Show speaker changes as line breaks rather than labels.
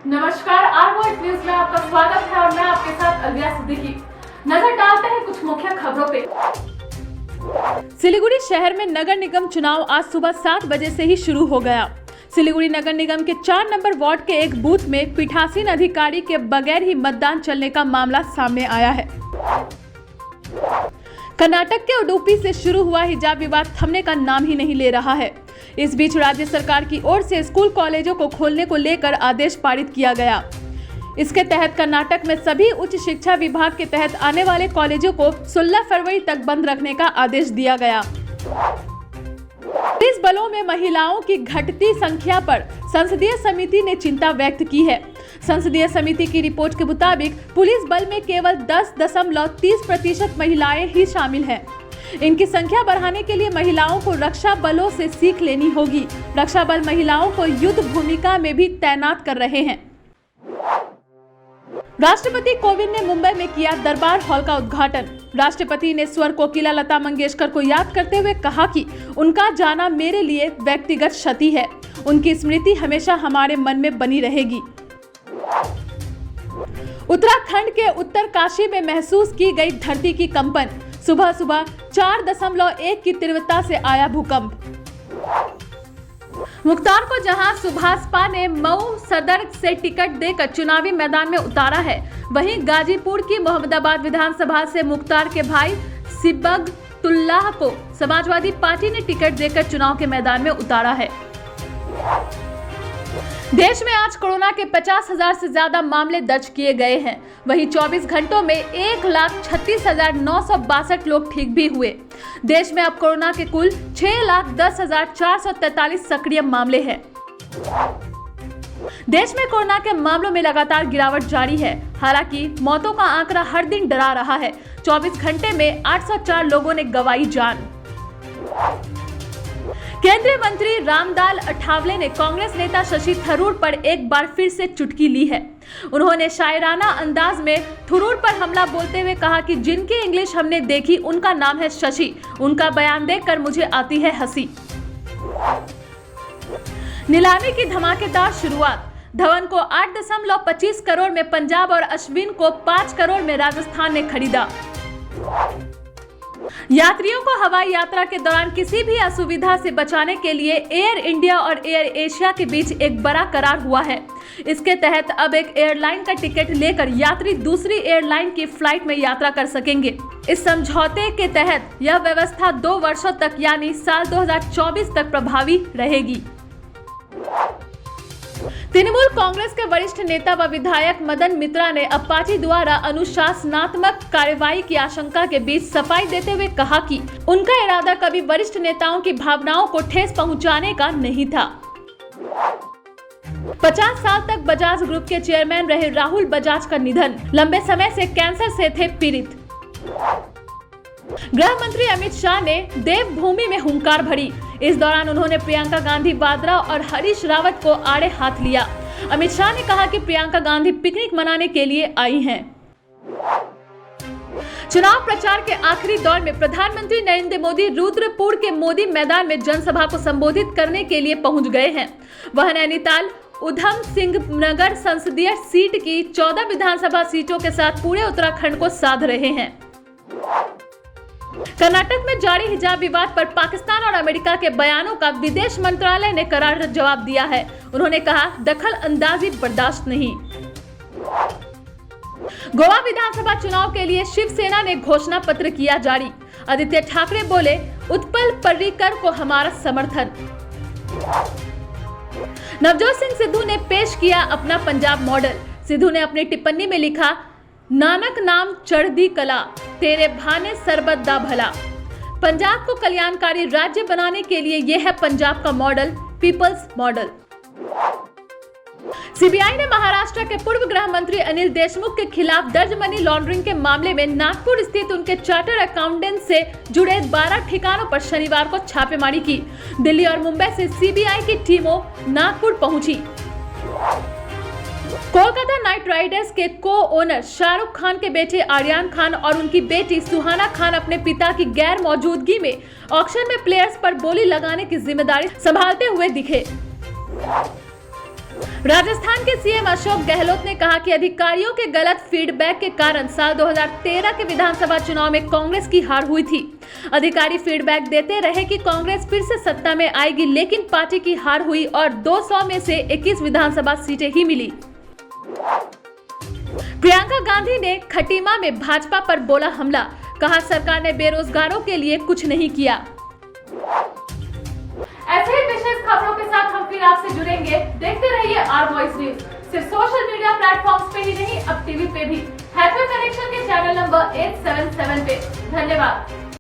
नमस्कार, आरवॉइस न्यूज में आपका स्वागत है और मैं आपके साथ अलविया सिद्दीकी। नजर डालते हैं कुछ मुख्य खबरों पे।
सिलीगुड़ी शहर में नगर निगम चुनाव आज सुबह 7 बजे से ही शुरू हो गया। सिलीगुड़ी नगर निगम के 4 नंबर वार्ड के एक बूथ में पीठासीन अधिकारी के बगैर ही मतदान चलने का मामला सामने आया है। कर्नाटक के उडुपी से शुरू हुआ हिजाब विवाद थमने का नाम ही नहीं ले रहा है। इस बीच राज्य सरकार की ओर से स्कूल कॉलेजों को खोलने को लेकर आदेश पारित किया गया। इसके तहत कर्नाटक में सभी उच्च शिक्षा विभाग के तहत आने वाले कॉलेजों को 16 फरवरी तक बंद रखने का आदेश दिया गया। पुलिस बलों में महिलाओं की घटती संख्या पर संसदीय समिति ने चिंता व्यक्त की है। संसदीय समिति की रिपोर्ट के मुताबिक पुलिस बल में केवल 10.30% महिलाएं ही शामिल हैं। इनकी संख्या बढ़ाने के लिए महिलाओं को रक्षा बलों से सीख लेनी होगी। रक्षा बल महिलाओं को युद्ध भूमिका में भी तैनात कर रहे हैं। राष्ट्रपति कोविंद ने मुंबई में किया दरबार हॉल का उद्घाटन। राष्ट्रपति ने स्वर कोकिला लता मंगेशकर को याद करते हुए कहा कि उनका जाना मेरे लिए व्यक्तिगत क्षति है। उनकी स्मृति हमेशा हमारे मन में बनी रहेगी। उत्तराखंड के उत्तरकाशी में महसूस की गई धरती की कंपन। सुबह सुबह 4.1 की तीव्रता से आया भूकंप। मुख्तार को जहां सुभाषपा ने मऊ सदर से टिकट देकर चुनावी मैदान में उतारा है, वहीं गाजीपुर की मोहम्मदाबाद विधानसभा से मुख्तार के भाई सिबगतुल्लाह को समाजवादी पार्टी ने टिकट देकर चुनाव के मैदान में उतारा है। देश में आज कोरोना के 50,000 से ज्यादा मामले दर्ज किए गए हैं। वहीं 24 घंटों में 1,36,962 लोग ठीक भी हुए। देश में अब कोरोना के कुल 6,10,443 सक्रिय मामले हैं। देश में कोरोना के मामलों में लगातार गिरावट जारी है। हालांकि मौतों का आंकड़ा हर दिन डरा रहा है। 24 घंटे में 804 लोगों ने गंवाई जान। केंद्रीय मंत्री रामदास अठावले ने कांग्रेस नेता शशि थरूर पर एक बार फिर से चुटकी ली है। उन्होंने शायराना अंदाज में थरूर पर हमला बोलते हुए कहा कि जिनकी इंग्लिश हमने देखी उनका नाम है शशि। उनका बयान देखकर मुझे आती है हंसी। नीलामी की धमाकेदार शुरुआत। धवन को 8.25 करोड़ में पंजाब और अश्विन को 5 करोड़ में राजस्थान ने खरीदा। यात्रियों को हवाई यात्रा के दौरान किसी भी असुविधा से बचाने के लिए एयर इंडिया और एयर एशिया के बीच एक बड़ा करार हुआ है। इसके तहत अब एक एयरलाइन का टिकट लेकर यात्री दूसरी एयरलाइन की फ्लाइट में यात्रा कर सकेंगे। इस समझौते के तहत यह व्यवस्था 2 वर्षों तक यानी साल 2024 तक प्रभावी रहेगी। तृणमूल कांग्रेस के वरिष्ठ नेता व विधायक मदन मित्रा ने अप्पाची द्वारा अनुशासनात्मक कार्रवाई की आशंका के बीच सफाई देते हुए कहा कि उनका इरादा कभी वरिष्ठ नेताओं की भावनाओं को ठेस पहुंचाने का नहीं था। 50 साल तक बजाज ग्रुप के चेयरमैन रहे राहुल बजाज का निधन। लंबे समय से कैंसर से थे पीड़ित। गृह मंत्री अमित शाह ने देवभूमि में हुंकार भरी। इस दौरान उन्होंने प्रियंका गांधी वाड्रा और हरीश रावत को आड़े हाथ लिया। अमित शाह ने कहा कि प्रियंका गांधी पिकनिक मनाने के लिए आई हैं। चुनाव प्रचार के आखिरी दौर में प्रधानमंत्री नरेंद्र मोदी रुद्रपुर के मोदी मैदान में जनसभा को संबोधित करने के लिए पहुंच गए हैं। वह नैनीताल उधम सिंह नगर संसदीय सीट की 14 विधानसभा सीटों के साथ पूरे उत्तराखंड को साध रहे हैं। कर्नाटक में जारी हिजाब विवाद पर पाकिस्तान और अमेरिका के बयानों का विदेश मंत्रालय ने करार जवाब दिया है। उन्होंने कहा, दखल अंदाजी बर्दाश्त नहीं। गोवा विधानसभा चुनाव के लिए शिवसेना ने घोषणा पत्र किया जारी। आदित्य ठाकरे बोले, उत्पल पर्रिकर को हमारा समर्थन। नवजोत सिंह सिद्धू ने पेश किया अपना पंजाब मॉडल। सिद्धू ने अपनी टिप्पणी में लिखा, नानक नाम चढ़दी कला, तेरे भाने सरबत दा भला। पंजाब को कल्याणकारी राज्य बनाने के लिए यह है पंजाब का मॉडल, पीपल्स मॉडल। सीबीआई ने महाराष्ट्र के पूर्व गृह मंत्री अनिल देशमुख के खिलाफ दर्ज मनी लॉन्ड्रिंग के मामले में नागपुर स्थित उनके चार्टर्ड अकाउंटेंट से जुड़े 12 ठिकानों पर शनिवार को छापेमारी की। दिल्ली और मुंबई से सीबीआई की टीमों नागपुर पहुंची। कोलकाता नाइट राइडर्स के को ओनर शाहरुख खान के बेटे आर्यन खान और उनकी बेटी सुहाना खान अपने पिता की गैर मौजूदगी में ऑक्शन में प्लेयर्स पर बोली लगाने की जिम्मेदारी संभालते हुए दिखे। राजस्थान के सीएम अशोक गहलोत ने कहा कि अधिकारियों के गलत फीडबैक के कारण साल 2013 के विधानसभा चुनाव में कांग्रेस की हार हुई थी। अधिकारी फीडबैक देते रहे कि कांग्रेस फिर से सत्ता में आएगी, लेकिन पार्टी की हार हुई और 200 में से 21 विधानसभा सीटें ही मिली। प्रियंका गांधी ने खटीमा में भाजपा पर बोला हमला, कहा सरकार ने बेरोजगारों के लिए कुछ नहीं किया।
ऐसे ही विशेष खबरों के साथ हम फिर आपसे जुड़ेंगे। देखते रहिए आर वॉइस न्यूज। सिर्फ सोशल मीडिया प्लेटफॉर्म्स पे ही नहीं, अब टीवी पे भी। हैप्पी कनेक्शन के चैनल नंबर 877 पे। धन्यवाद।